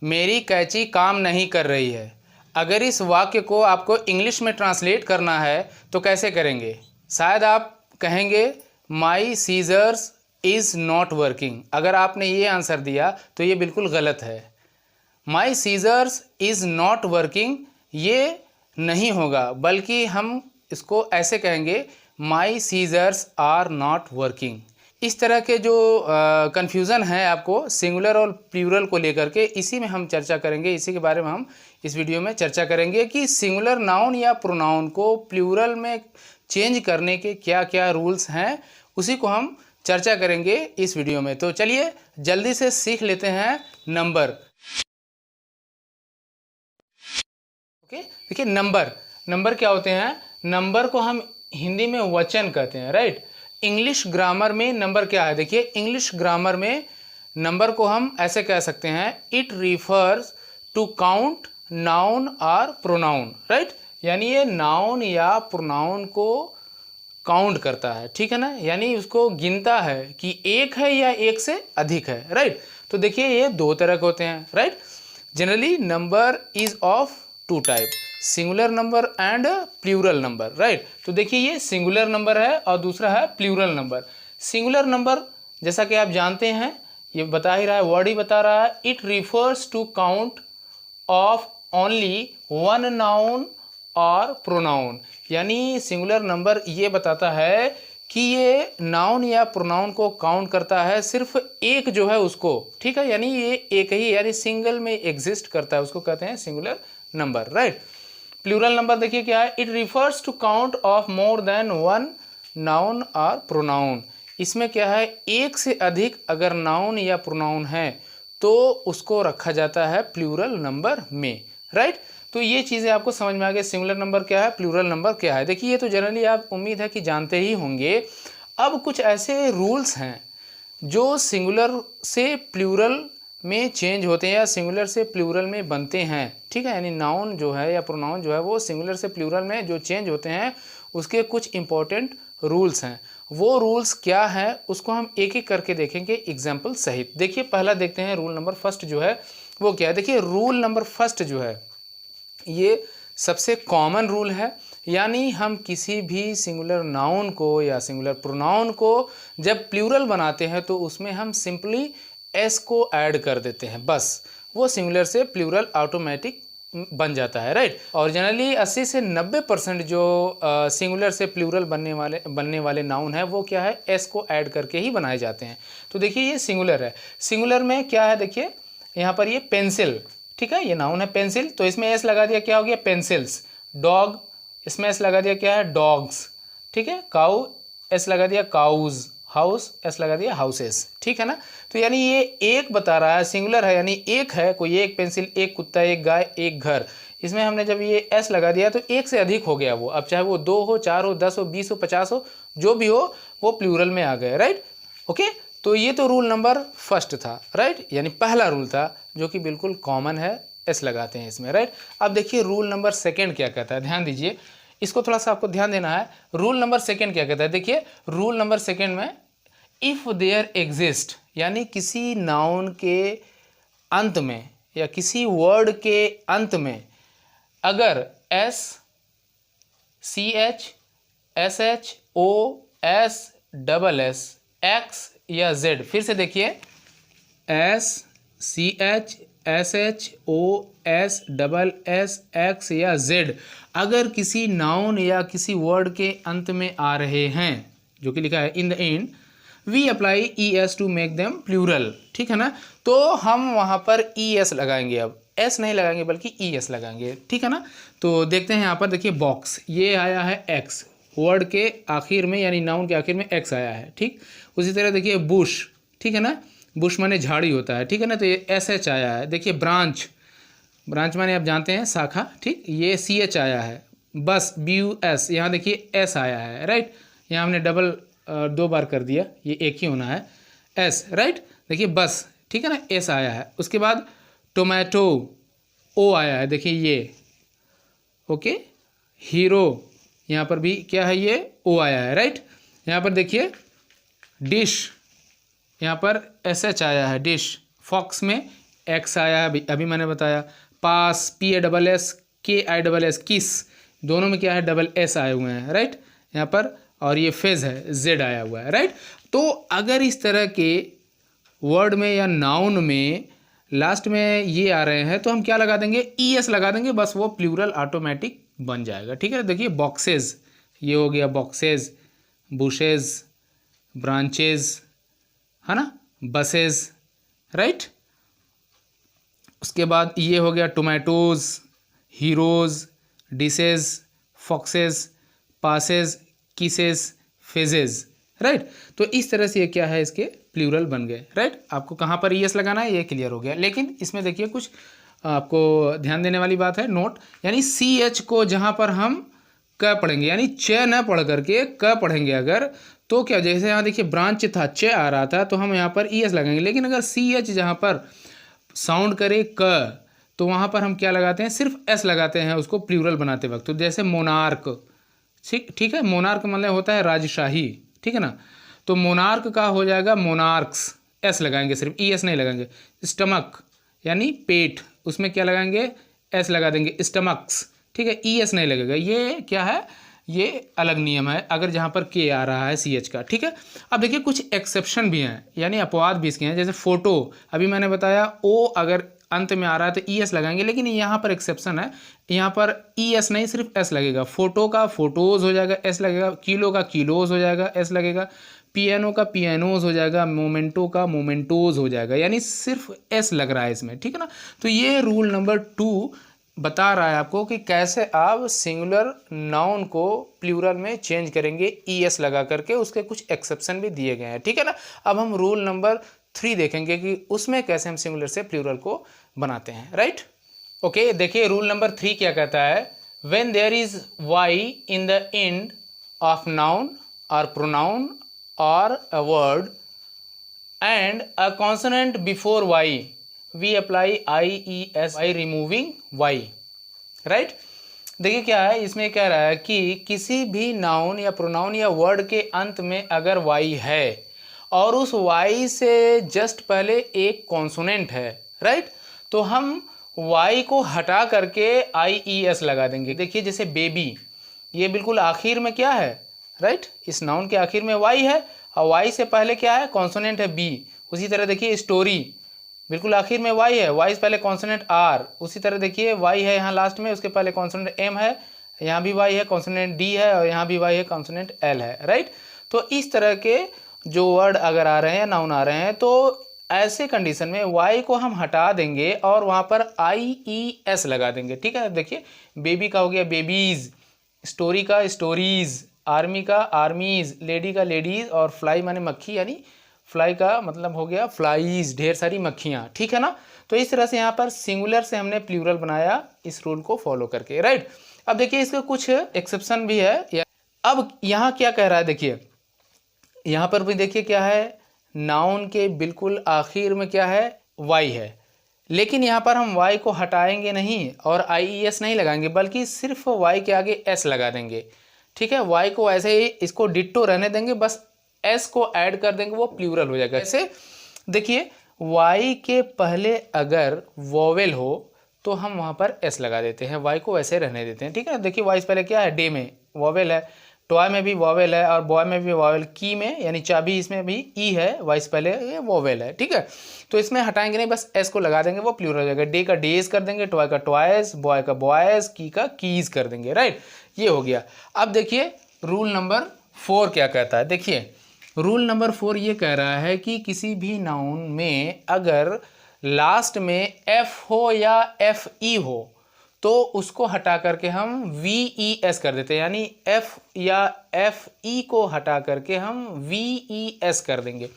मेरी कैंची काम नहीं कर रही है। अगर इस वाक्य को आपको इंग्लिश में ट्रांसलेट करना है तो कैसे करेंगे? शायद आप कहेंगे माई सीजर्स इज़ नॉट वर्किंग। अगर आपने ये आंसर दिया तो ये बिल्कुल गलत है। माई सीजर्स इज़ नॉट वर्किंग ये नहीं होगा, बल्कि हम इसको ऐसे कहेंगे माई सीजर्स आर नॉट वर्किंग। इस तरह के जो कन्फ्यूज़न है आपको सिंगुलर और प्लूरल को लेकर के, इसी में हम चर्चा करेंगे। इसी के बारे में हम इस वीडियो में चर्चा करेंगे कि सिंगुलर नाउन या प्रोनाउन को प्लूरल में चेंज करने के क्या क्या रूल्स हैं, उसी को हम चर्चा करेंगे इस वीडियो में। तो चलिए जल्दी से सीख लेते हैं नंबर। ओके, देखिए नंबर क्या होते हैं? नंबर को हम हिंदी में वचन कहते हैं, राइट। इंग्लिश ग्रामर में नंबर क्या है? देखिए इंग्लिश ग्रामर में नंबर को हम ऐसे कह सकते हैं, it refers to count noun और प्रोनाउन, राइट। यानी ये नाउन या प्रोनाउन को काउंट करता है, ठीक है ना, यानी उसको गिनता है कि एक है या एक से अधिक है, राइट। तो देखिए ये दो तरह के होते हैं, right. Generally number is of two type, singular number and plural number, right. तो देखिए ये सिंगुलर नंबर है और दूसरा है प्लूरल नंबर। सिंगुलर नंबर जैसा कि आप जानते हैं, ये बता ही रहा है, वर्ड ही बता रहा है, it refers to count of only one noun और प्रोनाउन। यानी सिंगुलर नंबर ये बताता है कि ये नाउन या प्रोनाउन को काउंट करता है, सिर्फ एक जो है उसको, ठीक है, यानी ये एक ही, यानी सिंगल में एग्जिस्ट करता है, उसको कहते हैं singular number, right. Plural number देखिए क्या है, it refers to count of more than one noun और प्रोनाउन। इसमें क्या है, एक से अधिक अगर नाउन या प्रोनाउन है तो उसको रखा जाता है प्लूरल नंबर में, राइट। तो ये चीज़ें आपको समझ में आ गई, सिंगुलर नंबर क्या है, प्लूरल नंबर क्या है। देखिए ये तो जनरली आप उम्मीद है कि जानते ही होंगे। अब कुछ ऐसे रूल्स हैं जो सिंगुलर से प्लूरल में चेंज होते हैं या सिंगुलर से प्लूरल में बनते हैं, ठीक है। यानी नाउन जो है या प्रोनाउन जो है वो सिंगुलर से प्लूरल में जो चेंज होते हैं, उसके कुछ इंपॉर्टेंट रूल्स हैं। वो रूल्स क्या है उसको हम एक एक करके देखेंगे एग्जाम्पल सहित। देखिए पहला देखते हैं, रूल नंबर फर्स्ट जो है वो क्या है। देखिए रूल नंबर फर्स्ट जो है ये सबसे कॉमन रूल है, यानी हम किसी भी सिंगुलर नाउन को या सिंगुलर प्रोनाउन को जब प्लूरल बनाते हैं तो उसमें हम सिंपली एस को ऐड कर देते हैं, बस वो सिंगुलर से प्लूरल ऑटोमेटिक बन जाता है, राइट। और जनरली 80 से 90% जो सिंगुलर से प्लूरल बनने वाले नाउन है वो क्या है, एस को ऐड करके ही बनाए जाते हैं। तो देखिए ये सिंगुलर है। सिंगुलर में क्या है, देखिए यहाँ पर ये पेंसिल, ठीक है, ये नाउन है पेंसिल, तो इसमें एस लगा दिया, क्या हो गया, पेंसिल्स। डॉग, इसमें एस लगा दिया, क्या है, डॉग्स, ठीक है। काऊ, एस लगा दिया, काउज। हाउस, एस लगा दिया, हाउसेस, ठीक है ना। तो यानी ये एक बता रहा है, सिंगुलर है, यानी एक है, कोई एक पेंसिल, एक कुत्ता, एक गाय, एक घर। इसमें हमने जब ये एस लगा दिया तो एक से अधिक हो गया वो, अब चाहे वो 2 हो, 4 हो, 10 हो, 20 हो, 50 हो, जो भी हो वो प्लूरल में आ गए, राइट। ओके, तो ये तो रूल नंबर फर्स्ट था, राइट, यानी पहला रूल था जो कि बिल्कुल कॉमन है, एस लगाते हैं इसमें, राइट। अब देखिए रूल नंबर सेकेंड क्या कहता है, ध्यान दीजिए, इसको थोड़ा सा आपको ध्यान देना है। रूल नंबर सेकेंड क्या कहता है, देखिए रूल नंबर सेकेंड में इफ़ देयर एग्जिस्ट, यानी किसी नाउन के अंत में या किसी वर्ड के अंत में अगर S, C H, S H, O, S, double S, X या जेड, फिर से देखिए S, C H, S H, O, S, double S, X या जेड अगर किसी नाउन या किसी वर्ड के अंत में आ रहे हैं, जो कि लिखा है in the end, we apply E S to make them plural, ठीक है ना। तो हम वहाँ पर ई एस लगाएंगे, अब एस नहीं लगाएंगे बल्कि ई एस लगाएंगे, ठीक है ना। तो देखते हैं यहाँ पर, देखिए बॉक्स, ये आया है एक्स, वर्ड के आखिर में यानी नाउन के आखिर में एक्स आया है, ठीक। उसी तरह देखिए बुश, ठीक है ना, बुश माने झाड़ी होता है, ठीक है ना, तो ये एस एच आया है। देखिए ब्रांच, ब्रांच माने आप जानते हैं शाखा, ठीक, ये सी एच आया है। बस, बी यू एस, यहाँ देखिए एस आया है, राइट, यहाँ हमने डबल 2 बार कर दिया, ये एक ही होना है, एस, राइट। देखिए बस, ठीक है ना, एस आया है। उसके बाद टोमेटो, ओ आया है, देखिए ये, ओके। हीरो, यहाँ पर भी क्या है, ये ओ आया है, राइट। यहाँ पर देखिए डिश, यहाँ पर एस एच आया है, डिश। फॉक्स में एक्स आया, अभी मैंने बताया। पास, PASS, KISS, किस, दोनों में क्या है, डबल एस आए हुए हैं, राइट यहाँ पर। और ये फेज है, जेड आया हुआ है, राइट। तो अगर इस तरह के वर्ड में या नाउन में लास्ट में ये आ रहे हैं तो हम क्या लगा देंगे, ES लगा देंगे, बस वो प्लूरल ऑटोमेटिक बन जाएगा, ठीक है। देखिए बॉक्सेस, ये हो गया बॉक्सेस, बुशेज, ब्रांचेज, है ना, बसेस, राइट। उसके बाद ये हो गया tomatoes, heroes, dishes, foxes, passes, kisses, phases, right. तो इस तरह से ये क्या है, इसके प्लूरल बन गए, राइट। आपको कहाँ पर ES लगाना है ये क्लियर हो गया। लेकिन इसमें देखिए कुछ आपको ध्यान देने वाली बात है, नोट, यानी CH को जहाँ पर हम क पढ़ेंगे, यानी च न पढ़ करके क पढ़ेंगे अगर, तो क्या, जैसे यहाँ देखिए ब्रांच था, च आ रहा था, तो हम यहाँ पर ES लगाएंगे। लेकिन अगर CH जहाँ पर साउंड करे क, तो वहाँ पर हम क्या लगाते हैं, सिर्फ S लगाते हैं उसको प्लूरल बनाते वक्त। तो जैसे मोनार्क, ठीक है, मोनार्क मतलब होता है राजशाही, ठीक है ना। तो मोनार्क का हो जाएगा मोनार्क्स, S लगाएंगे, सिर्फ ES नहीं लगाएंगे। स्टमक यानी पेट, उसमें क्या लगाएंगे, S लगा देंगे, स्टमक्स, ठीक है, ES नहीं लगेगा। ये क्या है, ये अलग नियम है अगर जहाँ पर K आ रहा है CH का, ठीक है। अब देखिए कुछ एक्सेप्शन भी हैं, यानी अपवाद भी इसके हैं। जैसे फोटो, अभी मैंने बताया O अगर अंत में आ रहा है तो ES लगाएंगे, लेकिन यहाँ पर एक्सेप्शन है, यहाँ पर ES नहीं सिर्फ S लगेगा। फोटो का फोटोज हो जाएगा, S लगेगा। किलो का किलोज हो जाएगा, S लगेगा। पियानो का पियानोज हो जाएगा, मोमेंटो का मोमेंटोज हो जाएगा, यानी सिर्फ S लग रहा है इसमें, ठीक है ना। तो ये रूल नंबर 2 बता रहा है आपको कि कैसे आप सिंगुलर नाउन को प्लूरल में चेंज करेंगे ES लगा करके। उसके कुछ एक्सेप्शन भी दिए गए हैं, ठीक है ना। अब हम रूल नंबर 3 देखेंगे कि उसमें कैसे हम सिंगुलर से प्लूरल को बनाते हैं, राइट। ओके, देखिए रूल नंबर 3 क्या कहता है, when there is Y in the end of noun और प्रोनाउन और a word and a consonant before Y, we apply IES by removing Y, right। देखिए क्या है, इसमें कह रहा है कि किसी भी नाउन या प्रोनाउन या वर्ड के अंत में अगर Y है और उस Y से जस्ट पहले एक कॉन्सोनेंट है, राइट, तो हम Y को हटा करके IES लगा देंगे। देखिए जैसे बेबी, ये बिल्कुल आखिर में क्या है, राइट, इस नाउन के आखिर में Y है और Y से पहले क्या है, कॉन्सोनेंट है B। उसी तरह देखिए स्टोरी, बिल्कुल आखिर में Y है, Y से पहले कॉन्सोनेंट R। उसी तरह देखिए Y है यहाँ लास्ट में, उसके पहले कॉन्सोनेंट M है, यहाँ भी Y है, कॉन्सोनेंट D है, और यहाँ भी Y है, कॉन्सोनेंट L है, राइट। तो इस तरह के जो वर्ड अगर आ रहे हैं, नाउन आ रहे हैं, तो ऐसे कंडीशन में Y को हम हटा देंगे और वहाँ पर IES लगा देंगे, ठीक है। देखिए बेबी का हो गया बेबीज, स्टोरी का स्टोरीज, आर्मी का आर्मीज, लेडी का लेडीज, और फ्लाई माने मक्खी, यानी फ्लाई का मतलब हो गया फ्लाईज, ढेर सारी मक्खियाँ, ठीक है ना। तो इस तरह से यहाँ पर सिंगुलर से हमने प्लूरल बनाया इस रूल को फॉलो करके, राइट। अब देखिए इसका कुछ एक्सेप्शन भी है। अब यहाँ क्या कह रहा है, देखिए यहाँ पर भी देखिए क्या है, नाउन के बिल्कुल आखिर में क्या है, Y है, लेकिन यहाँ पर हम Y को हटाएंगे नहीं और IES नहीं लगाएंगे, बल्कि सिर्फ Y के आगे S लगा देंगे, ठीक है। Y को ऐसे ही इसको डिट्टो रहने देंगे, बस S को ऐड कर देंगे, वो प्लूरल हो जाएगा। ऐसे देखिए Y के पहले अगर वोवेल हो तो हम वहाँ पर S लगा देते हैं, Y को ऐसे रहने देते हैं, ठीक है। देखिए Y से पहले क्या है, डे में वोवेल है, टॉय में भी वोवेल है, और बॉय में भी वोवेल, की में यानी चाबी, इसमें भी ई है, Y से पहले ये वोवेल है, ठीक है। तो इसमें हटाएंगे नहीं, बस S को लगा देंगे, वो प्लूरल हो जाएगा। डे का डेज कर देंगे, टॉय का टॉयज, बॉय का बॉयज, की का कीज कर देंगे, राइट। ये हो गया। अब देखिए रूल नंबर 4 क्या कहता है, देखिए रूल नंबर 4 ये कह रहा है कि किसी भी नाउन में अगर लास्ट में F हो या FE हो तो उसको हटा करके हम VES कर देते हैं, यानी F या FE को हटा करके हम VES कर देंगे,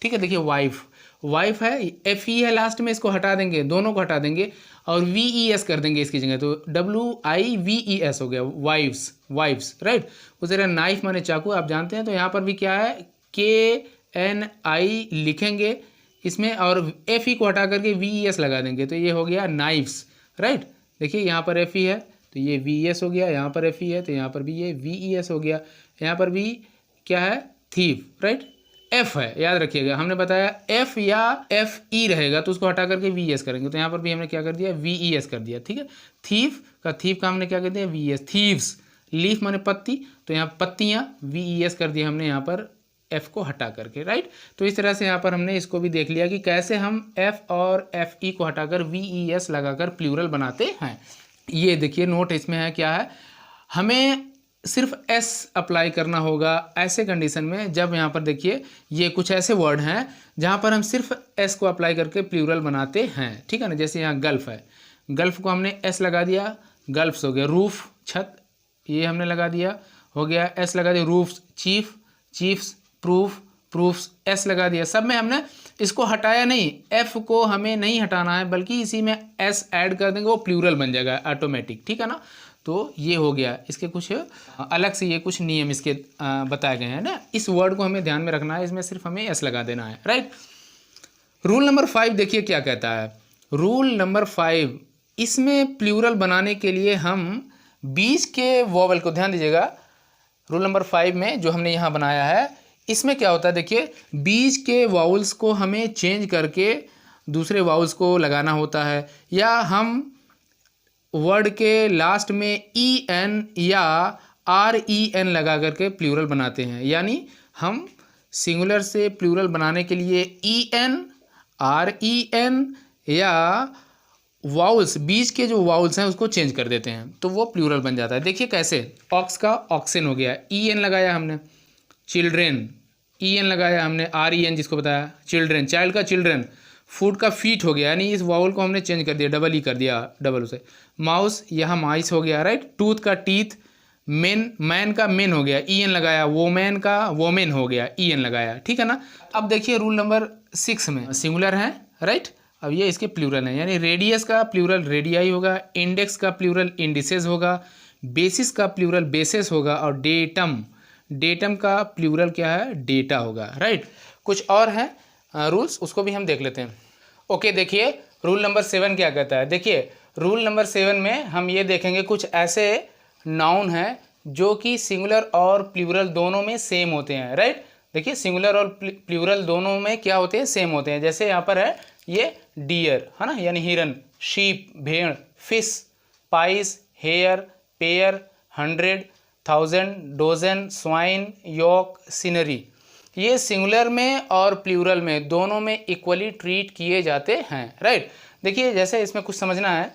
ठीक है। देखिए वाइफ, वाइफ है, FE है लास्ट में, इसको हटा देंगे, दोनों को हटा देंगे और VES कर देंगे इसकी जगह, तो WIVES हो गया, वाइफ्स, वाइफ्स, राइट। उसी तरह नाइफ माने चाकू, आप जानते हैं, तो यहाँ पर भी क्या है, KNI लिखेंगे इसमें और FE को हटा करके VES लगा देंगे, तो ये हो गया नाइफ्स, राइट। देखिए यहाँ पर FE है तो ये VES हो गया, यहाँ पर FE है तो यहाँ पर भी ये VES हो गया। यहाँ पर भी क्या है, थीव, राइट, एफ है, याद रखिएगा हमने बताया एफ या एफ ई रहेगा तो उसको हटा करके वी एस करेंगे, तो यहाँ पर भी हमने क्या कर दिया वी ई एस कर दिया, ठीक है। थीफ का हमने क्या कर दिया वी एस, थीव्स, लीफ माने पत्ती, तो यहाँ पत्तियाँ वी ई एस कर दिया हमने यहाँ पर एफ को हटा करके, राइट। तो इस तरह से यहाँ पर हमने इसको भी देख लिया कि कैसे हम एफ और एफ ई को हटाकर वी ई एस लगाकर प्लूरल बनाते हैं। ये देखिए नोट इसमें है क्या है, हमें सिर्फ एस अप्लाई करना होगा ऐसे कंडीशन में जब यहाँ पर देखिए ये कुछ ऐसे वर्ड हैं जहाँ पर हम सिर्फ एस को अप्लाई करके प्लूरल बनाते हैं, ठीक है ना। जैसे यहाँ गल्फ है, गल्फ को हमने एस लगा दिया, गल्फ्स हो गया। रूफ छत, ये हमने लगा दिया, हो गया एस लगा दिया। Roofs chief, chiefs, proof, proofs, S लगा दिया। सब में हमने इसको हटाया नहीं, एफ को हमें नहीं हटाना है बल्कि इसी में एस ऐड कर देंगे, वो प्लूरल बन जाएगा ऑटोमेटिक, ठीक है ना। तो ये हो गया, इसके कुछ अलग से ये कुछ नियम इसके बताए गए हैं ना। इस वर्ड को हमें ध्यान में रखना है, इसमें सिर्फ हमें एस लगा देना है, राइट। रूल नंबर 5 देखिए क्या कहता है। रूल नंबर 5, इसमें प्लूरल बनाने के लिए हम बीच के वोवल को, ध्यान दीजिएगा, रूल नंबर 5 में जो हमने यहाँ बनाया है इसमें क्या होता है देखिए, बीच के वाउल्स को हमें चेंज करके दूसरे वाउल्स को लगाना होता है, या हम वर्ड के लास्ट में ई एन या आर ई एन लगा करके प्लूरल बनाते हैं। यानी हम सिंगुलर से प्लूरल बनाने के लिए E N, R E N या वाउल्स, बीच के जो वाउल्स हैं उसको चेंज कर देते हैं तो वो प्लूरल बन जाता है। देखिए कैसे, ऑक्स का ऑक्सन हो गया, ई एन लगाया हमने, चिल्ड्रेन, ई एन लगाया हमने, आर ई एन जिसको बताया चिल्ड्रेन, चाइल्ड का चिल्ड्रेन, फूड का फीट हो गया, यानी इस वाउल को हमने चेंज कर दिया, डबल ई कर दिया, डबल उसे। माउस, यहाँ माइस हो गया, राइट। टूथ का टीथ, मेन, मैन का मेन हो गया, ई एन लगाया। वोमैन का वोमेन हो गया, ई एन लगाया, ठीक है ना। अब देखिए रूल नंबर 6 में सिंगुलर है, राइट। अब ये इसके प्लूरल हैं, यानी रेडियस का प्लूरल रेडियाई होगा, इंडेक्स का प्लूरल इंडिसेस होगा, बेसिस का प्लूरल बेसिस होगा, और डेटम, डेटम का प्लूरल क्या है डेटा होगा, राइट। कुछ और हैं रूल्स, उसको भी हम देख लेते हैं। ओके देखिए रूल नंबर 7 क्या कहता है। देखिए रूल नंबर 7 में हम ये देखेंगे कुछ ऐसे नाउन हैं जो कि सिंगुलर और प्लूरल दोनों में सेम होते हैं, राइट। देखिए सिंगुलर और प्लूरल दोनों में क्या होते हैं, सेम होते हैं। जैसे यहाँ पर है ये डियर है ना, यानी हिरन, शीप भेड़, fish, pice, hair, pair, 100, 1000, dozen, swine, yoke, scenery, ये सिंगुलर में और प्लूरल में दोनों में इक्वली ट्रीट किए जाते हैं, राइट। देखिए जैसे इसमें कुछ समझना है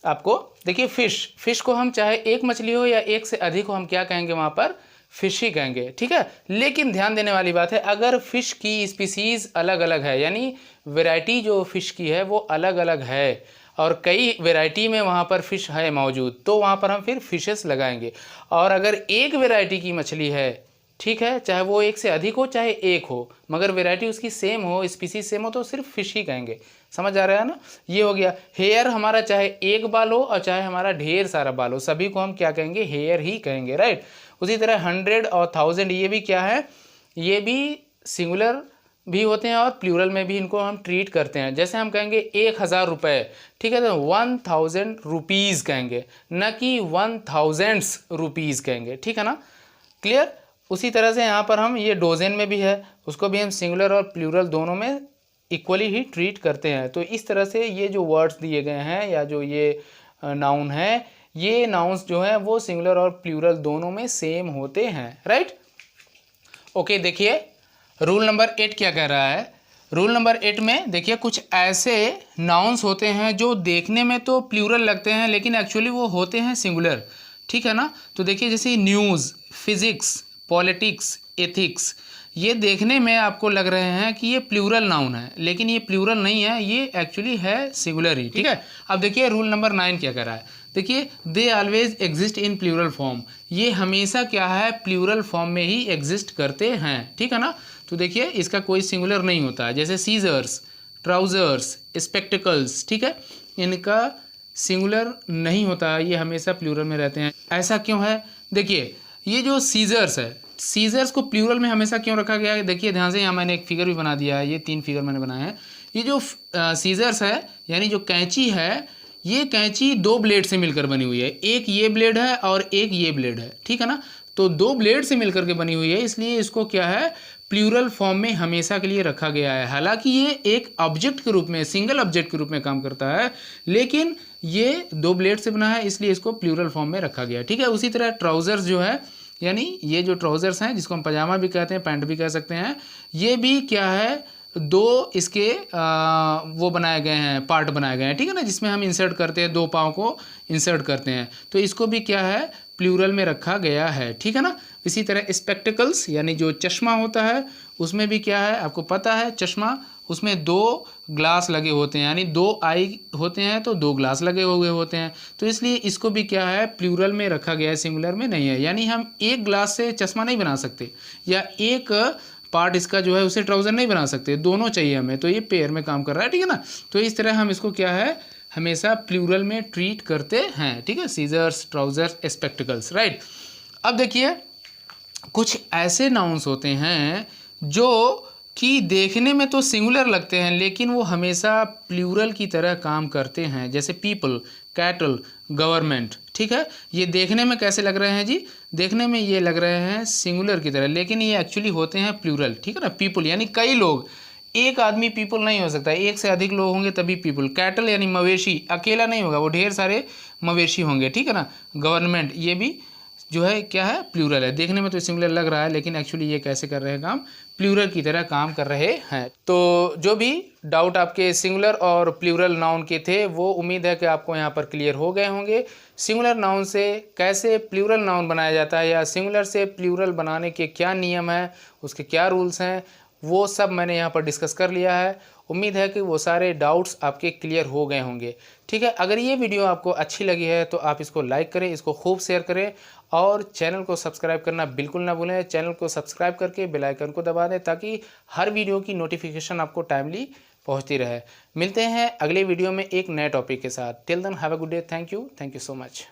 आपको। देखिए फिश को हम चाहे एक मछली हो या एक से अधिक हो, हम क्या कहेंगे वहाँ पर फिश ही कहेंगे, ठीक है। लेकिन ध्यान देने वाली बात है, अगर फिश की स्पीसीज़ अलग अलग है, यानी वैरायटी जो फिश की है वो अलग अलग है और कई वैरायटी में वहाँ पर फिश है मौजूद, तो वहाँ पर हम फिर फिशेस लगाएंगे। और अगर एक वैरायटी की मछली है, ठीक है, चाहे वो एक से अधिक हो चाहे एक हो, मगर वैरायटी उसकी सेम हो, स्पीसीज सेम हो, तो सिर्फ फिश ही कहेंगे। समझ आ रहा है ना। ये हो गया। हेयर हमारा चाहे एक बाल हो और चाहे हमारा ढेर सारा बाल हो, सभी को हम क्या कहेंगे, हेयर ही कहेंगे, राइट। उसी तरह 100 और 1000 ये भी क्या है, ये भी सिंगुलर भी होते हैं और प्लूरल में भी इनको हम ट्रीट करते हैं। जैसे हम कहेंगे 1000 रुपये, ठीक है, तो 1000 रुपीज़ कहेंगे, न कि 1000 रुपीज़ कहेंगे, ठीक है ना, क्लियर। उसी तरह से यहाँ पर हम ये डोजन में भी है, उसको भी हम सिंगुलर और प्लूरल दोनों में इक्वली ही ट्रीट करते हैं। तो इस तरह से ये जो वर्ड्स दिए गए हैं या जो ये नाउन है, ये नाउन्स जो हैं वो सिंगुलर और प्लूरल दोनों में सेम होते हैं, राइट। ओके देखिए रूल नंबर 8 क्या कह रहा है। रूल नंबर 8 में देखिए कुछ ऐसे नाउन्स होते हैं जो देखने में तो प्लूरल लगते हैं लेकिन एक्चुअली वो होते हैं सिंगुलर, ठीक है ना। तो देखिए जैसे न्यूज़, फिजिक्स, पॉलिटिक्स, एथिक्स, ये देखने में आपको लग रहे हैं कि ये प्लूरल नाउन है, लेकिन ये प्लूरल नहीं है, ये एक्चुअली है सिंगुलर ही, ठीक है। अब देखिए रूल नंबर 9 क्या कह रहा है। देखिए they always exist in plural form, ये हमेशा क्या है, प्लूरल फॉर्म में ही एग्जिस्ट करते हैं, ठीक है ना। तो देखिए इसका कोई सिंगुलर नहीं होता है, जैसे सीजर्स, ट्राउजर्स, स्पेक्टिकल्स, ठीक है, इनका सिंगुलर नहीं होता, ये हमेशा प्लूरल में रहते हैं। ऐसा क्यों है, देखिए ये जो सीजर्स है, सीजर्स को प्लूरल में हमेशा क्यों रखा गया है, देखिए ध्यान से, यहाँ मैंने एक फिगर भी बना दिया है, ये 3 फिगर मैंने बनाए हैं। ये जो सीजर्स है यानी जो कैंची है, ये कैंची 2 ब्लेड से मिलकर बनी हुई है, एक ये ब्लेड है और एक ये ब्लेड है, ठीक है ना। तो 2 ब्लेड से मिलकर के बनी हुई है, इसलिए इसको क्या है, प्लूरल फॉर्म में हमेशा के लिए रखा गया है। हालांकि ये एक ऑब्जेक्ट के रूप में, सिंगल ऑब्जेक्ट के रूप में काम करता है, लेकिन ये 2 ब्लेड से बना है, इसलिए इसको प्लूरल फॉर्म में रखा गया है। ठीक है। उसी तरह ट्राउजर्स जो है, यानी ये जो ट्राउजर्स हैं जिसको हम पजामा भी कहते हैं, पैंट भी कह सकते हैं, ये भी क्या है, 2 इसके वो बनाए गए हैं, पार्ट बनाए गए हैं। ठीक है ना, जिसमें हम इंसर्ट करते हैं, 2 पाँव को इंसर्ट करते हैं, तो इसको भी क्या है, प्लूरल में रखा गया है। ठीक है ना। इसी तरह स्पेक्टिकल्स यानी जो चश्मा होता है, उसमें भी क्या है, आपको पता है चश्मा, उसमें 2 ग्लास लगे होते हैं, यानी 2 आई होते हैं तो 2 ग्लास लगे हुए होते हैं, तो इसलिए इसको भी क्या है, प्लूरल में रखा गया है, सिंगुलर में नहीं है। यानी हम एक ग्लास से चश्मा नहीं बना सकते, या एक पार्ट इसका जो है उसे ट्राउज़र नहीं बना सकते, दोनों चाहिए हमें, तो ये पेयर में काम कर रहा है। ठीक है ना। तो इस तरह हम इसको क्या है, हमेशा प्लूरल में ट्रीट करते हैं। ठीक है। Scissors, trousers, spectacles, right. अब देखिए कुछ ऐसे नाउन्स होते हैं जो कि देखने में तो सिंगुलर लगते हैं, लेकिन वो हमेशा प्लूरल की तरह काम करते हैं, जैसे पीपल, कैटल, गवर्नमेंट। ठीक है। ये देखने में कैसे लग रहे हैं जी, देखने में ये लग रहे हैं सिंगुलर की तरह, लेकिन ये एक्चुअली होते हैं प्लूरल। ठीक है ना। पीपल यानी कई लोग, एक आदमी पीपल नहीं हो सकता, एक से अधिक लोग होंगे तभी पीपल। कैटल यानी मवेशी, अकेला नहीं होगा, वो ढेर सारे मवेशी होंगे। ठीक है ना। गवर्नमेंट, ये भी जो है क्या है, प्लूरल है। देखने में तो सिंगुलर लग रहा है, लेकिन एक्चुअली ये कैसे कर रहे हैं काम, प्लूरल की तरह काम कर रहे हैं। तो जो भी डाउट आपके सिंगुलर और प्लूरल नाउन के थे, वो उम्मीद है कि आपको यहाँ पर क्लियर हो गए होंगे। सिंगुलर नाउन से कैसे प्लूरल नाउन बनाया जाता है, या सिंगुलर से प्लूरल बनाने के क्या नियम हैं, उसके क्या रूल्स हैं, वो सब मैंने यहाँ पर डिस्कस कर लिया है। उम्मीद है कि वो सारे डाउट्स आपके क्लियर हो गए होंगे। ठीक है। अगर ये वीडियो आपको अच्छी लगी है तो आप इसको लाइक करें, इसको खूब शेयर करें, और चैनल को सब्सक्राइब करना बिल्कुल ना भूलें। चैनल को सब्सक्राइब करके बेल आइकन को दबा दें, ताकि हर वीडियो की नोटिफिकेशन आपको टाइमली पहुंचती रहे। मिलते हैं अगले वीडियो में एक नए टॉपिक के साथ। Till then have a good day. Thank you so much.